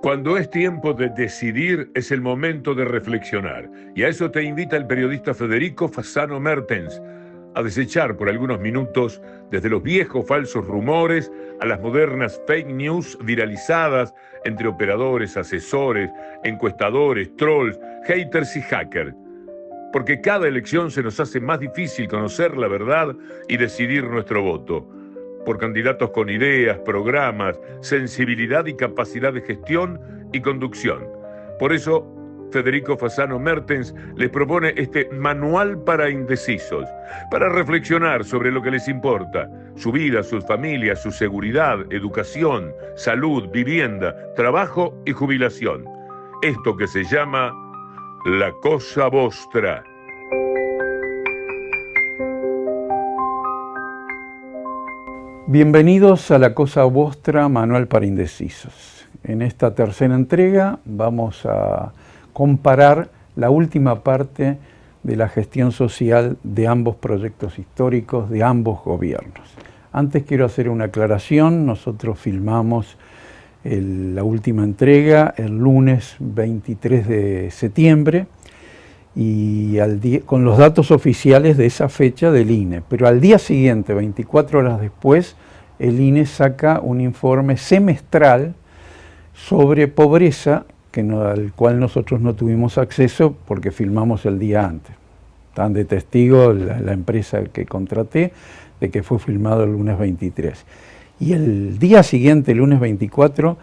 Cuando es tiempo de decidir, es el momento de reflexionar. Y a eso te invita el periodista Federico Fasano Mertens, a desechar por algunos minutos desde los viejos falsos rumores a las modernas fake news viralizadas entre operadores, asesores, encuestadores, trolls, haters y hackers. Porque cada elección se nos hace más difícil conocer la verdad y decidir nuestro voto. Por candidatos con ideas, programas, sensibilidad y capacidad de gestión y conducción. Por eso, Federico Fasano Mertens les propone este manual para indecisos, para reflexionar sobre lo que les importa, su vida, sus familias, su seguridad, educación, salud, vivienda, trabajo y jubilación. Esto que se llama La Cosa Vostra. Bienvenidos a La Cosa Vostra, manual para indecisos. En esta tercera entrega vamos a comparar la última parte de la gestión social de ambos proyectos históricos, de ambos gobiernos. Antes quiero hacer una aclaración. Nosotros filmamos la última entrega el lunes 23 de septiembre y con los datos oficiales de esa fecha del INE. Pero al día siguiente, 24 horas después, el INE saca un informe semestral sobre pobreza, al cual nosotros no tuvimos acceso porque filmamos el día antes. Están de testigo la empresa que contraté de que fue filmado el lunes 23. Y el día siguiente, el lunes 24,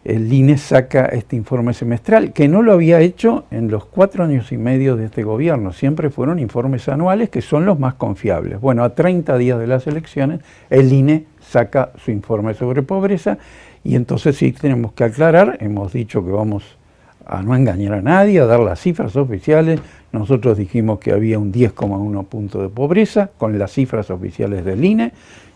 el INE saca este informe semestral, que no lo había hecho en los 4 años y medio de este gobierno. Siempre fueron informes anuales, que son los más confiables. Bueno, a 30 días de las elecciones, el INE saca su informe sobre pobreza, y entonces sí tenemos que aclarar. Hemos dicho que vamos a no engañar a nadie, a dar las cifras oficiales. Nosotros dijimos que había un 10,1 punto de pobreza, con las cifras oficiales del INE,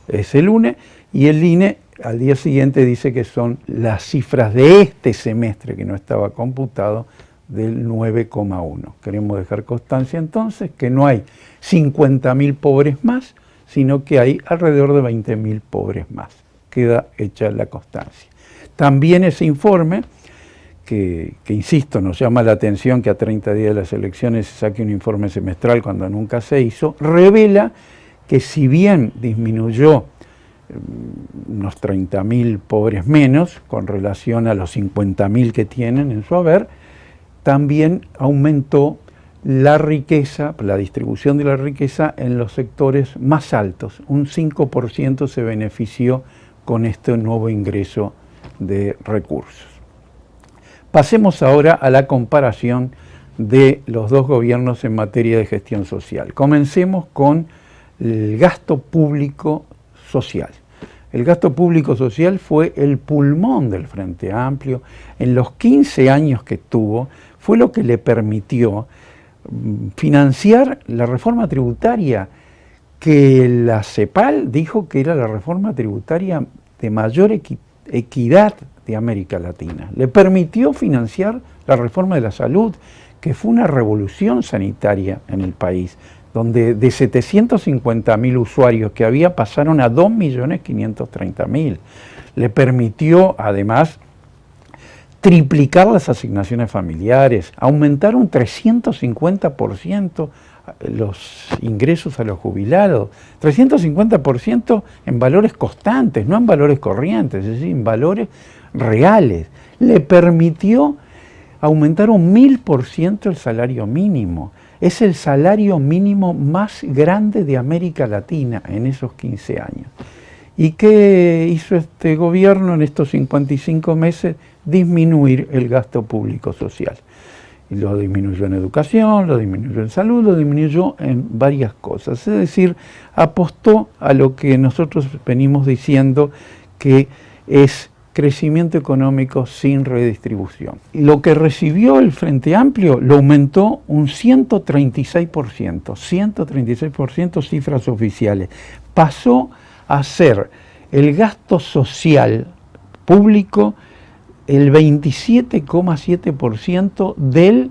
ese lunes, y el INE al día siguiente dice que son las cifras de este semestre, que no estaba computado, del 9,1. Queremos dejar constancia entonces que no hay 50.000 pobres más, sino que hay alrededor de 20.000 pobres más. Queda hecha la constancia. También ese informe, que insisto, nos llama la atención que a 30 días de las elecciones se saque un informe semestral cuando nunca se hizo, revela que si bien disminuyó unos 30.000 pobres menos con relación a los 50.000 que tienen en su haber, también aumentó la riqueza, la distribución de la riqueza en los sectores más altos. Un 5% se benefició con este nuevo ingreso de recursos. Pasemos ahora a la comparación de los dos gobiernos en materia de gestión social. Comencemos con el gasto público social. El gasto público social fue el pulmón del Frente Amplio. En los 15 años que tuvo, fue lo que le permitió financiar la reforma tributaria, que la CEPAL dijo que era la reforma tributaria de mayor equidad de América Latina. Le permitió financiar la reforma de la salud, que fue una revolución sanitaria en el país, donde de 750.000 usuarios que había pasaron a 2.530.000. Le permitió además triplicar las asignaciones familiares, aumentar un 350% los ingresos a los jubilados, 350% en valores constantes, no en valores corrientes, es decir, en valores reales. Le permitió aumentar un 1000% el salario mínimo. Es el salario mínimo más grande de América Latina en esos 15 años. ¿Y qué hizo este gobierno en estos 55 meses? Disminuir el gasto público social. Y lo disminuyó en educación, lo disminuyó en salud, lo disminuyó en varias cosas. Es decir, apostó a lo que nosotros venimos diciendo, que es crecimiento económico sin redistribución. Lo que recibió el Frente Amplio lo aumentó un 136%, cifras oficiales. Pasó a ser el gasto social público el 27,7% del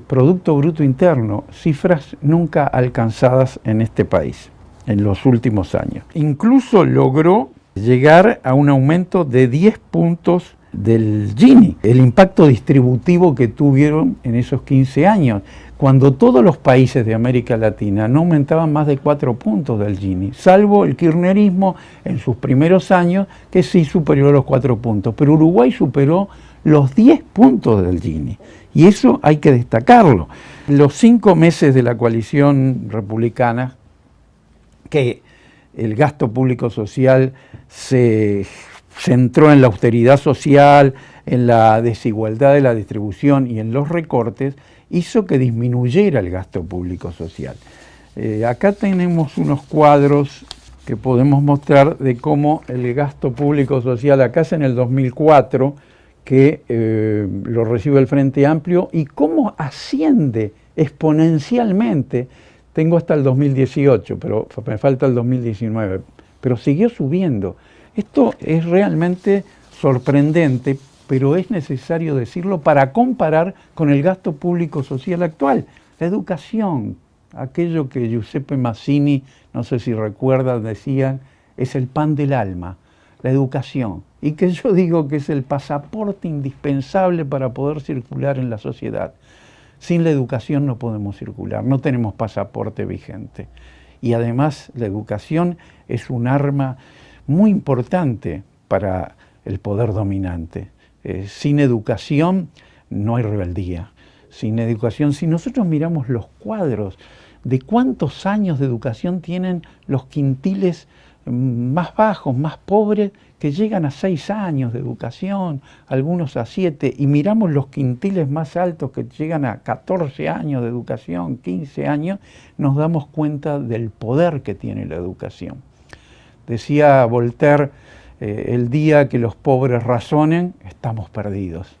Producto Bruto Interno, cifras nunca alcanzadas en este país en los últimos años. Incluso logró llegar a un aumento de 10 puntos del Gini, el impacto distributivo que tuvieron en esos 15 años, cuando todos los países de América Latina no aumentaban más de 4 puntos del Gini, salvo el kirchnerismo en sus primeros años, que sí superó los 4 puntos, pero Uruguay superó los 10 puntos del Gini, y eso hay que destacarlo. Los 5 meses de la coalición republicana, que el gasto público social se centró en la austeridad social, en la desigualdad de la distribución y en los recortes, hizo que disminuyera el gasto público social. Acá tenemos unos cuadros que podemos mostrar de cómo el gasto público social, acá es en el 2004, que lo recibe el Frente Amplio, y cómo asciende exponencialmente. Tengo hasta el 2018, pero me falta el 2019, pero siguió subiendo. Esto es realmente sorprendente, pero es necesario decirlo para comparar con el gasto público social actual. La educación, aquello que Giuseppe Mazzini, no sé si recuerdan, decían, es el pan del alma, la educación. Y que yo digo que es el pasaporte indispensable para poder circular en la sociedad. Sin la educación no podemos circular, no tenemos pasaporte vigente. Y además la educación es un arma muy importante para el poder dominante. Sin educación no hay rebeldía. Sin educación, si nosotros miramos los cuadros de cuántos años de educación tienen los quintiles más bajos, más pobres, que llegan a 6 años de educación, algunos a 7, y miramos los quintiles más altos que llegan a 14 años de educación, 15 años, nos damos cuenta del poder que tiene la educación. Decía Voltaire, el día que los pobres razonen, estamos perdidos.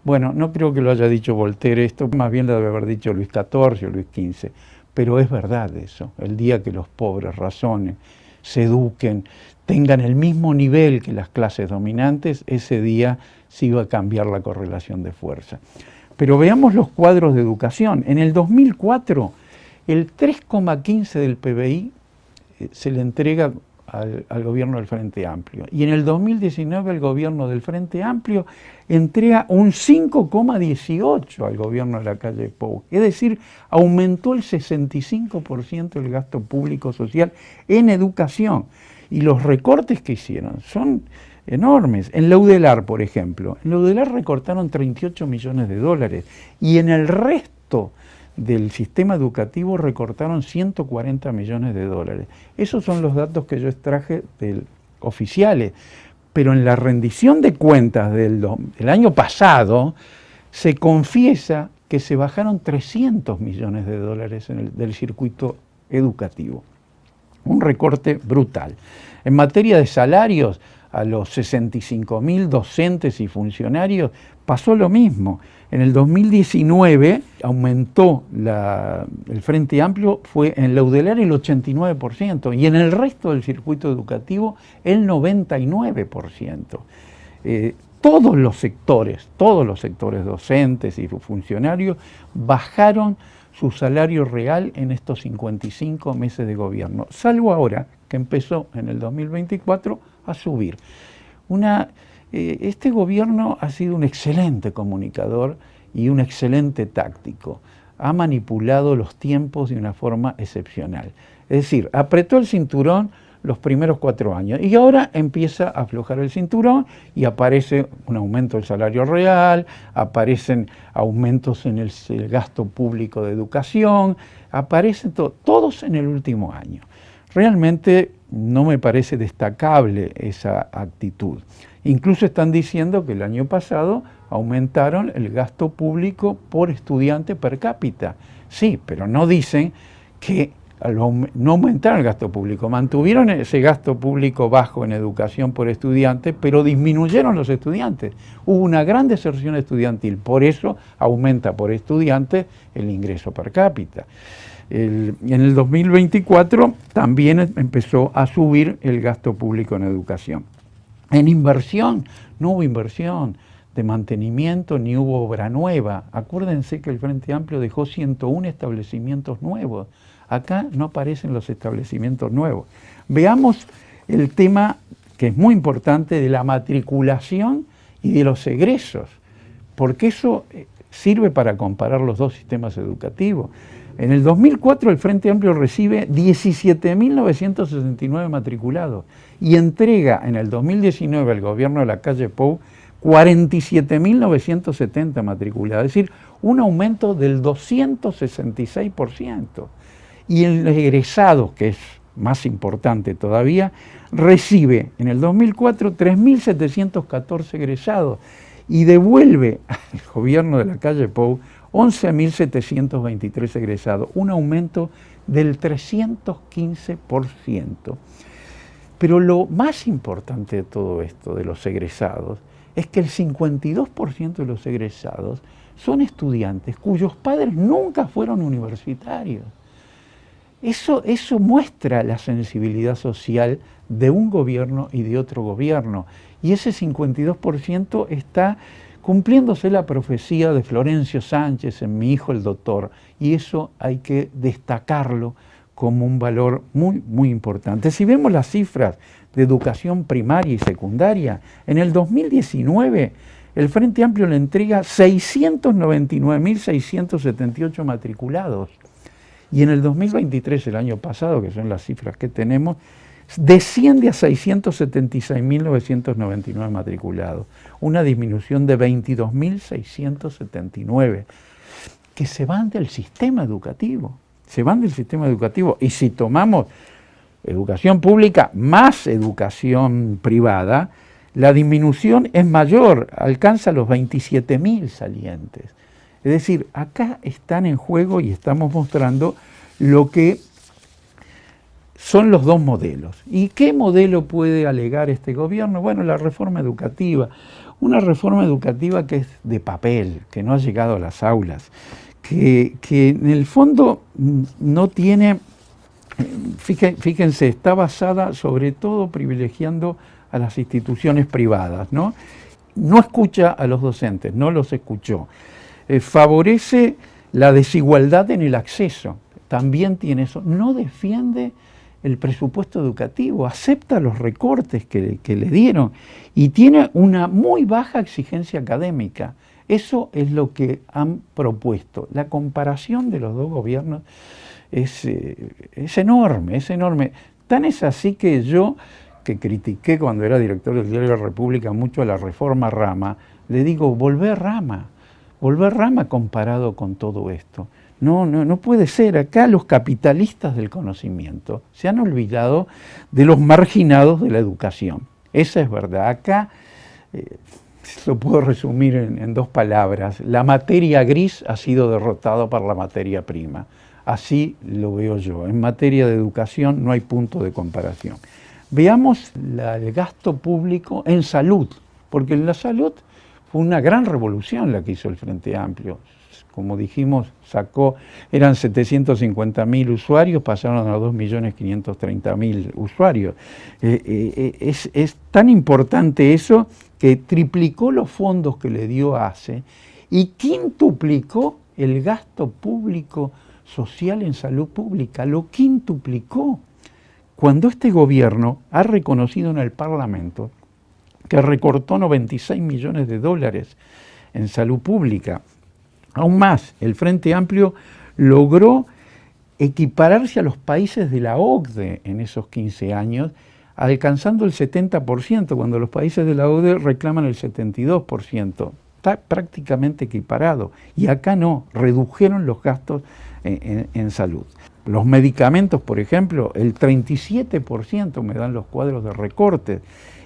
Bueno, no creo que lo haya dicho Voltaire esto, más bien lo debe haber dicho Luis XIV o Luis XV, pero es verdad eso, el día que los pobres razonen, se eduquen, tengan el mismo nivel que las clases dominantes, ese día sí va a cambiar la correlación de fuerza. Pero veamos los cuadros de educación. En el 2004, el 3,15 del PBI se le entrega al gobierno del Frente Amplio. Y en el 2019 el gobierno del Frente Amplio entrega un 5,18 al gobierno de la calle Pou. Es decir, aumentó el 65% el gasto público social en educación. Y los recortes que hicieron son enormes. En la UDELAR, por ejemplo, en la UDELAR recortaron 38 millones de dólares y en el resto del sistema educativo recortaron 140 millones de dólares. Esos son los datos que yo extraje oficiales. Pero en la rendición de cuentas del año pasado se confiesa que se bajaron 300 millones de dólares del circuito educativo. Un recorte brutal. En materia de salarios, a los 65.000 docentes y funcionarios pasó lo mismo. En el 2019 aumentó el Frente Amplio, fue en la UDELAR el 89% y en el resto del circuito educativo el 99%. Todos los sectores docentes y funcionarios bajaron su salario real en estos 55 meses de gobierno, salvo ahora que empezó en el 2024 a subir. Este gobierno ha sido un excelente comunicador y un excelente táctico. Ha manipulado los tiempos de una forma excepcional. Es decir, apretó el cinturón los primeros 4 años y ahora empieza a aflojar el cinturón y aparece un aumento del salario real, aparecen aumentos en el gasto público de educación, aparecen todos en el último año. Realmente no me parece destacable esa actitud. Incluso están diciendo que el año pasado aumentaron el gasto público por estudiante per cápita. Sí, pero no dicen que no aumentaron el gasto público, mantuvieron ese gasto público bajo en educación por estudiante, pero disminuyeron los estudiantes. Hubo una gran deserción estudiantil, por eso aumenta por estudiante el ingreso per cápita. En el 2024 también empezó a subir el gasto público en educación. En inversión, no hubo inversión de mantenimiento ni hubo obra nueva. Acuérdense que el Frente Amplio dejó 101 establecimientos nuevos. Acá no aparecen los establecimientos nuevos. Veamos el tema que es muy importante de la matriculación y de los egresos, porque eso sirve para comparar los dos sistemas educativos. En el 2004 el Frente Amplio recibe 17.969 matriculados y entrega en el 2019 al gobierno de la calle Pou 47.970 matriculados, es decir, un aumento del 266%. Y el egresado, que es más importante todavía, recibe en el 2004 3.714 egresados y devuelve al gobierno de la calle Pou 11.723 egresados, un aumento del 315%. Pero lo más importante de todo esto, de los egresados, es que el 52% de los egresados son estudiantes cuyos padres nunca fueron universitarios. Eso muestra la sensibilidad social de un gobierno y de otro gobierno. Y ese 52% está cumpliéndose la profecía de Florencio Sánchez en Mi hijo el doctor. Y eso hay que destacarlo como un valor muy, muy importante. Si vemos las cifras de educación primaria y secundaria, en el 2019 el Frente Amplio le entrega 699.678 matriculados. Y en el 2023, el año pasado, que son las cifras que tenemos, desciende a 676.999 matriculados, una disminución de 22.679, que se van del sistema educativo, Y si tomamos educación pública más educación privada, la disminución es mayor, alcanza los 27.000 salientes. Es decir, acá están en juego y estamos mostrando lo que son los dos modelos. ¿Y qué modelo puede alegar este gobierno? Bueno, la reforma educativa. Una reforma educativa que es de papel, que no ha llegado a las aulas, que en el fondo no tiene, fíjense, está basada sobre todo privilegiando a las instituciones privadas, ¿no? No escucha a los docentes, no los escuchó. Favorece la desigualdad en el acceso, también tiene eso. No defiende el presupuesto educativo, acepta los recortes que le dieron y tiene una muy baja exigencia académica. Eso es lo que han propuesto. La comparación de los dos gobiernos es enorme, es enorme. Tan es así que yo, que critiqué cuando era director del Diario de la República mucho a la reforma Rama, le digo, volver Rama comparado con todo esto. No puede ser. Acá los capitalistas del conocimiento se han olvidado de los marginados de la educación. Esa es verdad. Acá, lo puedo resumir en dos palabras, la materia gris ha sido derrotada por la materia prima. Así lo veo yo. En materia de educación no hay punto de comparación. Veamos el gasto público en salud, porque en la salud fue una gran revolución la que hizo el Frente Amplio. Como dijimos, eran 750.000 usuarios, pasaron a 2.530.000 usuarios. Es tan importante eso que triplicó los fondos que le dio ACE y quintuplicó el gasto público social en salud pública, lo quintuplicó. Cuando este gobierno ha reconocido en el Parlamento que recortó 96 millones de dólares en salud pública. Aún más, el Frente Amplio logró equipararse a los países de la OCDE en esos 15 años, alcanzando el 70%, cuando los países de la OCDE reclaman el 72%. Está prácticamente equiparado. Y acá no, redujeron los gastos en salud. Los medicamentos, por ejemplo, el 37% me dan los cuadros de recortes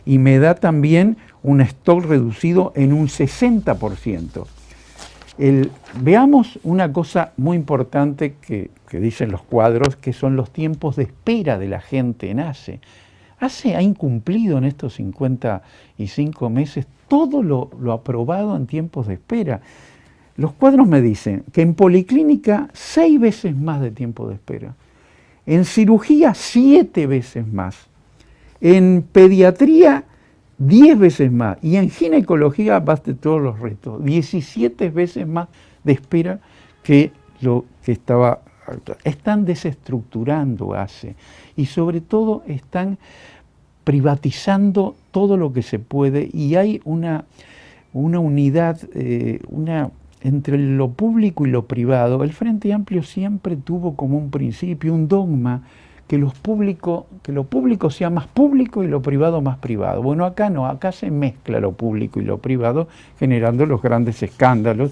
y me da también un stock reducido en un 60%. Veamos una cosa muy importante que dicen los cuadros, que son los tiempos de espera de la gente en ACE. ACE ha incumplido en estos 55 meses todo lo aprobado en tiempos de espera. Los cuadros me dicen que en policlínica 6 veces más de tiempo de espera, en cirugía 7 veces más, en pediatría 10 veces más y en ginecología, basta todos los restos, 17 veces más de espera que lo que estaba. Están desestructurando ACE y sobre todo están privatizando todo lo que se puede y hay una una unidad, entre lo público y lo privado. El Frente Amplio siempre tuvo como un principio, un dogma, que lo público sea más público y lo privado más privado. Bueno, acá no, acá se mezcla lo público y lo privado, generando los grandes escándalos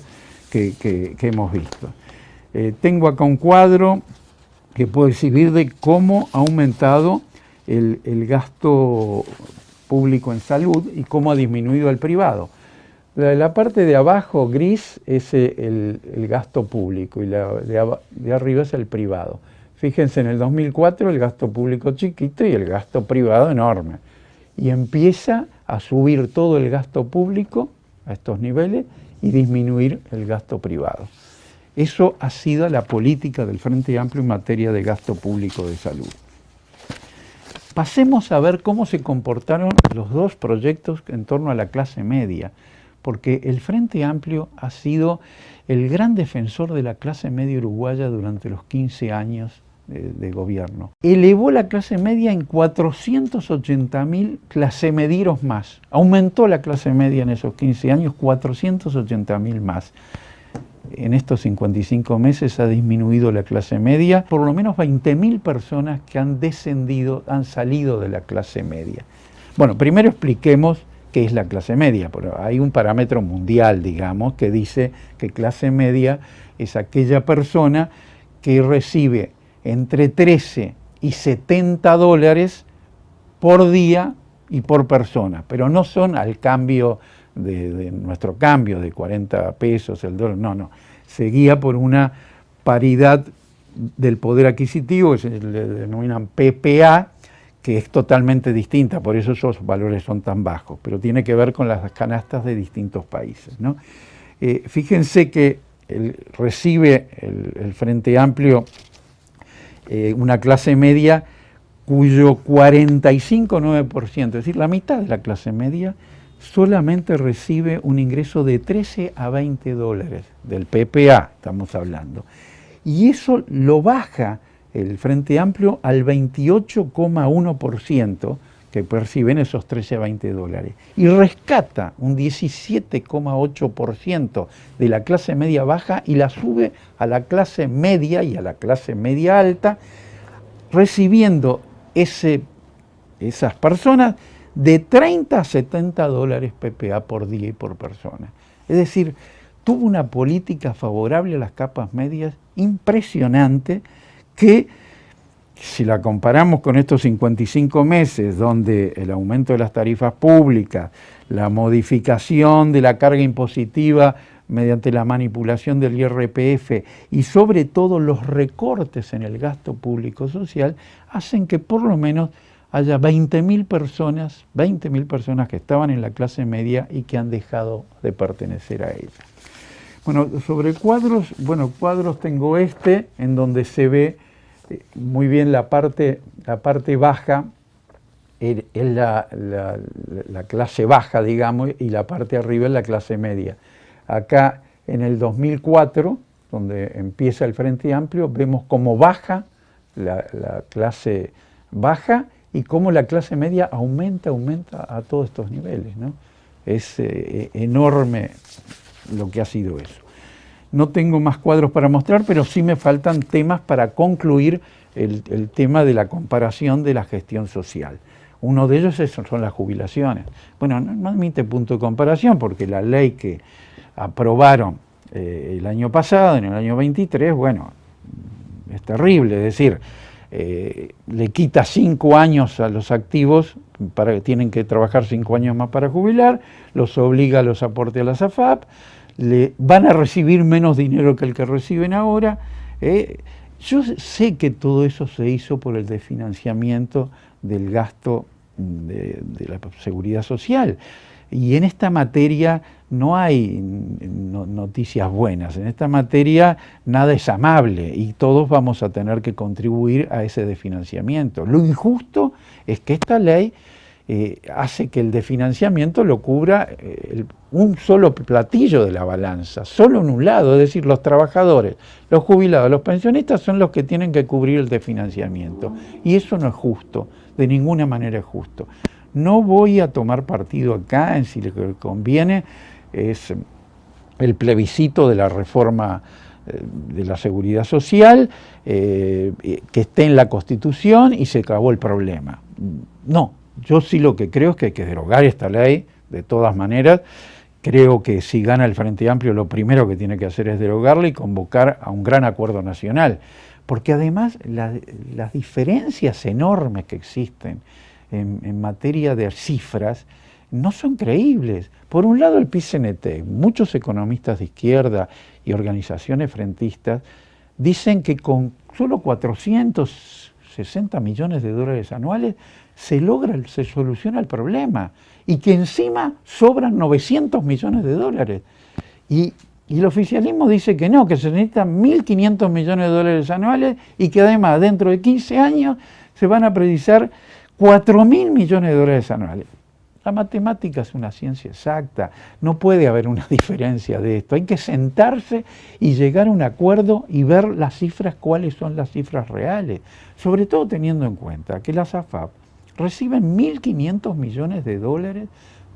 que hemos visto. Tengo acá un cuadro que puede exhibir de cómo ha aumentado el gasto público en salud y cómo ha disminuido el privado. La parte de abajo, gris, es el gasto público y de arriba es el privado. Fíjense, en el 2004 el gasto público chiquito y el gasto privado enorme. Y empieza a subir todo el gasto público a estos niveles y disminuir el gasto privado. Eso ha sido la política del Frente Amplio en materia de gasto público de salud. Pasemos a ver cómo se comportaron los dos proyectos en torno a la clase media, porque el Frente Amplio ha sido el gran defensor de la clase media uruguaya durante los 15 años de gobierno. Elevó la clase media en 480.000 clasemedieros más. Aumentó la clase media en esos 15 años 480.000 más. En estos 55 meses ha disminuido la clase media, por lo menos 20.000 personas que han descendido, han salido de la clase media. Bueno, primero expliquemos qué es la clase media. Pero hay un parámetro mundial, digamos, que dice que clase media es aquella persona que recibe entre 13 y 70 dólares por día y por persona, pero no son al cambio de nuestro cambio de 40 pesos el dólar, no, se guía por una paridad del poder adquisitivo, que se le denominan PPA, que es totalmente distinta, por eso esos valores son tan bajos, pero tiene que ver con las canastas de distintos países, ¿no? Fíjense que recibe el Frente Amplio una clase media cuyo 45,9%, es decir, la mitad de la clase media, solamente recibe un ingreso de 13 a 20 dólares del PPA, estamos hablando. Y eso lo baja el Frente Amplio al 28,1% que perciben esos 13 a 20 dólares. Y rescata un 17,8% de la clase media baja y la sube a la clase media y a la clase media alta, recibiendo esas personas de 30 a 70 dólares PPA por día y por persona. Es decir, tuvo una política favorable a las capas medias impresionante que, si la comparamos con estos 55 meses, donde el aumento de las tarifas públicas, la modificación de la carga impositiva mediante la manipulación del IRPF y sobre todo los recortes en el gasto público social, hacen que por lo menos haya 20.000 personas que estaban en la clase media y que han dejado de pertenecer a ella. Bueno, sobre cuadros, tengo en donde se ve muy bien la parte baja, es la clase baja, digamos, y la parte arriba es la clase media. Acá en el 2004, donde empieza el Frente Amplio, vemos cómo baja la clase baja y cómo la clase media aumenta a todos estos niveles, ¿no? Es enorme lo que ha sido eso. No tengo más cuadros para mostrar, pero sí me faltan temas para concluir el tema de la comparación de la gestión social. Uno de ellos son las jubilaciones. Bueno, no admite punto de comparación porque la ley que aprobaron el año pasado, en el año 23, bueno, es terrible. Es decir, le quita 5 años a los activos, tienen que trabajar 5 años más para jubilar, los obliga a los aportes a las AFAP, van a recibir menos dinero que el que reciben ahora. Yo sé que todo eso se hizo por el desfinanciamiento del gasto de la seguridad social. Y en esta materia no hay noticias buenas, en esta materia nada es amable y todos vamos a tener que contribuir a ese desfinanciamiento. Lo injusto es que esta ley hace que el desfinanciamiento lo cubra un solo platillo de la balanza, solo en un lado, es decir, los trabajadores, los jubilados, los pensionistas son los que tienen que cubrir el desfinanciamiento. Y eso no es justo, de ninguna manera es justo. No voy a tomar partido acá en si le conviene es el plebiscito de la reforma de la seguridad social, que esté en la Constitución y se acabó el problema. No, yo sí lo que creo es que hay que derogar esta ley, de todas maneras. Creo que si gana el Frente Amplio, lo primero que tiene que hacer es derogarla y convocar a un gran acuerdo nacional. Porque además las diferencias enormes que existen en materia de cifras no son creíbles. Por un lado el PIT-CNT, muchos economistas de izquierda y organizaciones frentistas dicen que con solo 460 millones de dólares anuales se soluciona el problema y que encima sobran 900 millones de dólares. Y el oficialismo dice que no, que se necesitan 1.500 millones de dólares anuales y que además dentro de 15 años se van a precisar 4.000 millones de dólares anuales. La matemática es una ciencia exacta, no puede haber una diferencia de esto. Hay que sentarse y llegar a un acuerdo y ver las cifras, cuáles son las cifras reales. Sobre todo teniendo en cuenta que las AFAP reciben 1.500 millones de dólares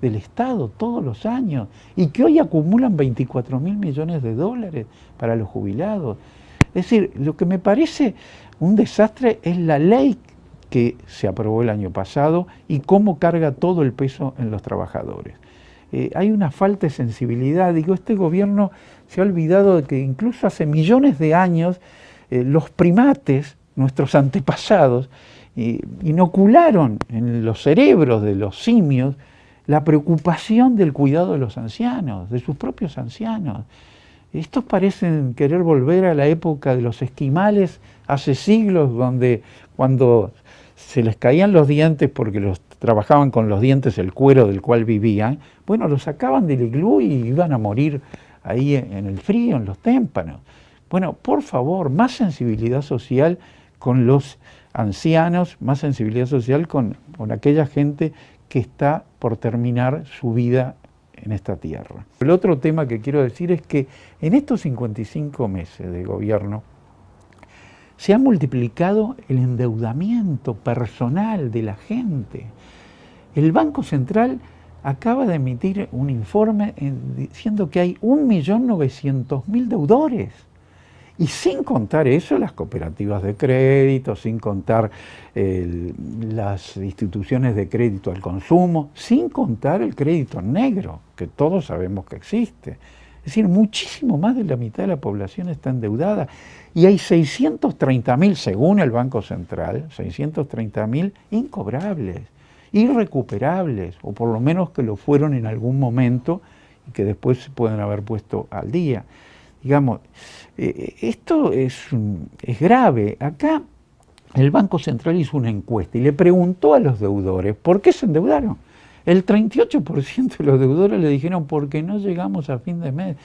del Estado todos los años y que hoy acumulan 24.000 millones de dólares para los jubilados. Es decir, lo que me parece un desastre es la ley que se aprobó el año pasado y cómo carga todo el peso en los trabajadores. Hay una falta de sensibilidad. Digo, este gobierno se ha olvidado de que incluso hace millones de años los primates, nuestros antepasados, inocularon en los cerebros de los simios la preocupación del cuidado de los ancianos, de sus propios ancianos. Estos parecen querer volver a la época de los esquimales hace siglos, donde cuando se les caían los dientes porque los trabajaban con los dientes el cuero del cual vivían, bueno, los sacaban del iglú y iban a morir ahí en el frío, en los témpanos. Bueno, por favor, más sensibilidad social con los ancianos, más sensibilidad social con aquella gente que está por terminar su vida en esta tierra. El otro tema que quiero decir es que en estos 55 meses de gobierno se ha multiplicado el endeudamiento personal de la gente. El Banco Central acaba de emitir un informe diciendo que hay 1.900.000 deudores. Y sin contar eso, las cooperativas de crédito, sin contar las instituciones de crédito al consumo, sin contar el crédito negro, que todos sabemos que existe. Es decir, muchísimo más de la mitad de la población está endeudada. Y hay 630.000, según el Banco Central, 630.000 incobrables, irrecuperables, o por lo menos que lo fueron en algún momento y que después se pueden haber puesto al día. Digamos, esto es grave. Acá el Banco Central hizo una encuesta y le preguntó a los deudores por qué se endeudaron. El 38% de los deudores le dijeron porque no llegamos a fin de mes.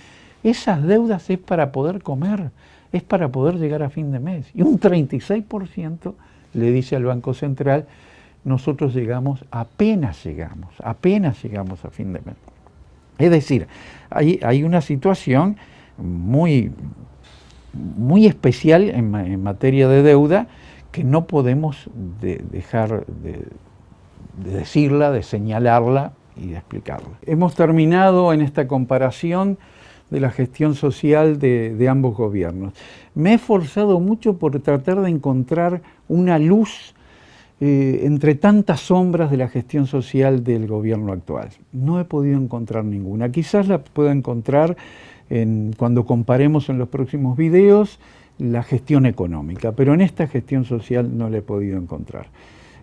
Esas deudas es para poder comer, es para poder llegar a fin de mes. Y un 36% le dice al Banco Central, nosotros apenas llegamos a fin de mes. Es decir, hay una situación muy especial en materia de deuda que no podemos dejar de decirla, de señalarla y de explicarla. Hemos terminado en esta comparación de la gestión social de ambos gobiernos. Me he esforzado mucho por tratar de encontrar una luz entre tantas sombras de la gestión social del gobierno actual. No he podido encontrar ninguna. Quizás la pueda encontrar cuando comparemos en los próximos videos la gestión económica, pero en esta gestión social no la he podido encontrar.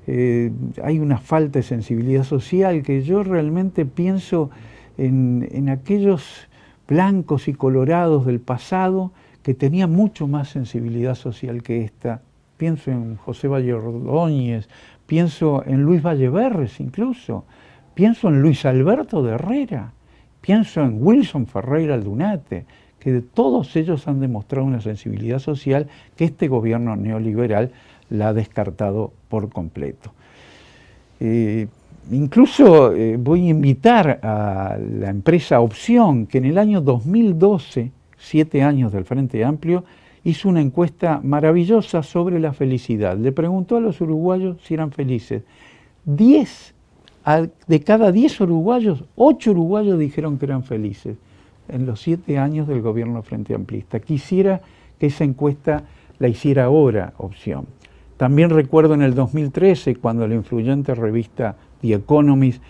Hay una falta de sensibilidad social que yo realmente pienso en aquellos blancos y colorados del pasado que tenían mucho más sensibilidad social que esta. Pienso en José Valle Ordóñez, pienso en Luis Valleverres incluso, pienso en Luis Alberto de Herrera, pienso en Wilson Ferreira Aldunate, que todos ellos han demostrado una sensibilidad social que este gobierno neoliberal la ha descartado por completo. Incluso voy a invitar a la empresa Opción, que en el año 2012, 7 años del Frente Amplio, hizo una encuesta maravillosa sobre la felicidad. Le preguntó a los uruguayos si eran felices. 10 de cada 10 uruguayos, 8 uruguayos dijeron que eran felices en los 7 años del gobierno Frente Amplista. Quisiera que esa encuesta la hiciera ahora opción. También recuerdo en el 2013, cuando la influyente revista The Economist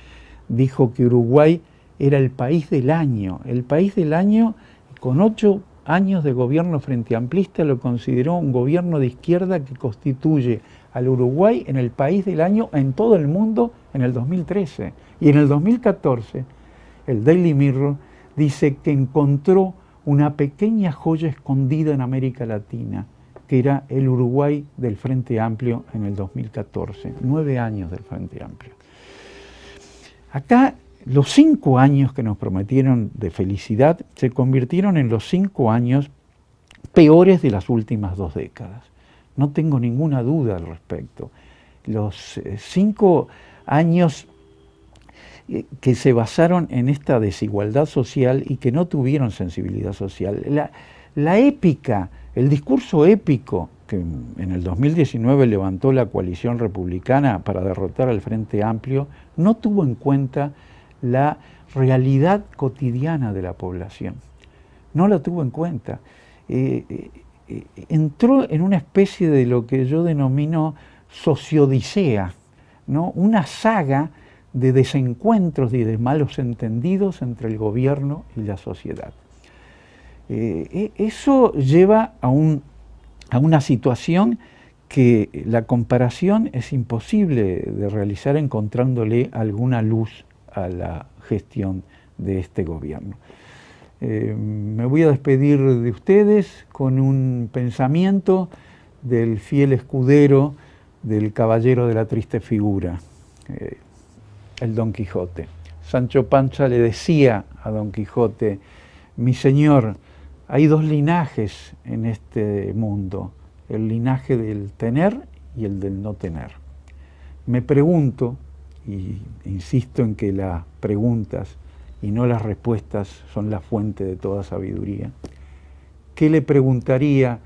dijo que Uruguay era el país del año. El país del año, con 8 años de gobierno Frente Amplista, lo consideró un gobierno de izquierda que constituye al Uruguay en el país del año en todo el mundo en el 2013. Y en el 2014, el Daily Mirror dice que encontró una pequeña joya escondida en América Latina, que era el Uruguay del Frente Amplio en el 2014, 9 años del Frente Amplio. Acá los 5 años que nos prometieron de felicidad se convirtieron en los 5 años peores de las últimas 2 décadas. No tengo ninguna duda al respecto. Los 5 años que se basaron en esta desigualdad social y que no tuvieron sensibilidad social. La épica, el discurso épico que en el 2019 levantó la coalición republicana para derrotar al Frente Amplio, no tuvo en cuenta la realidad cotidiana de la población. No la tuvo en cuenta. Entró en una especie de lo que yo denomino sociodisea, ¿no? Una saga de desencuentros y de malos entendidos entre el gobierno y la sociedad. Eso lleva a una situación que la comparación es imposible de realizar encontrándole alguna luz a la gestión de este gobierno. Me voy a despedir de ustedes con un pensamiento del fiel escudero del caballero de la triste figura, el Don Quijote. Sancho Panza le decía a Don Quijote: mi señor, hay 2 linajes en este mundo, el linaje del tener y el del no tener. Me pregunto, y insisto en que las preguntas y no las respuestas son la fuente de toda sabiduría, ¿qué le preguntaría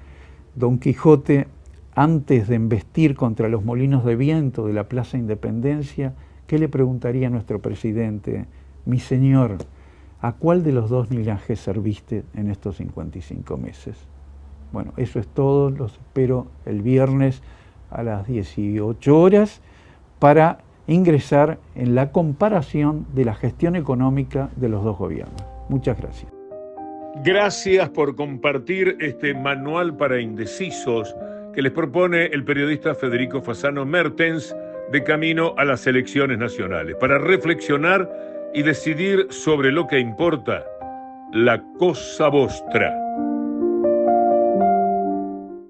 Don Quijote antes de embestir contra los molinos de viento de la Plaza Independencia? ¿Qué le preguntaría a nuestro presidente? Mi señor, ¿a cuál de los 2 linajes serviste en estos 55 meses? Bueno, eso es todo. Los espero el viernes a las 18 horas para ingresar en la comparación de la gestión económica de los 2 gobiernos. Muchas gracias. Gracias por compartir este manual para indecisos que les propone el periodista Federico Fasano Mertens de camino a las elecciones nacionales, para reflexionar y decidir sobre lo que importa, la cosa vostra.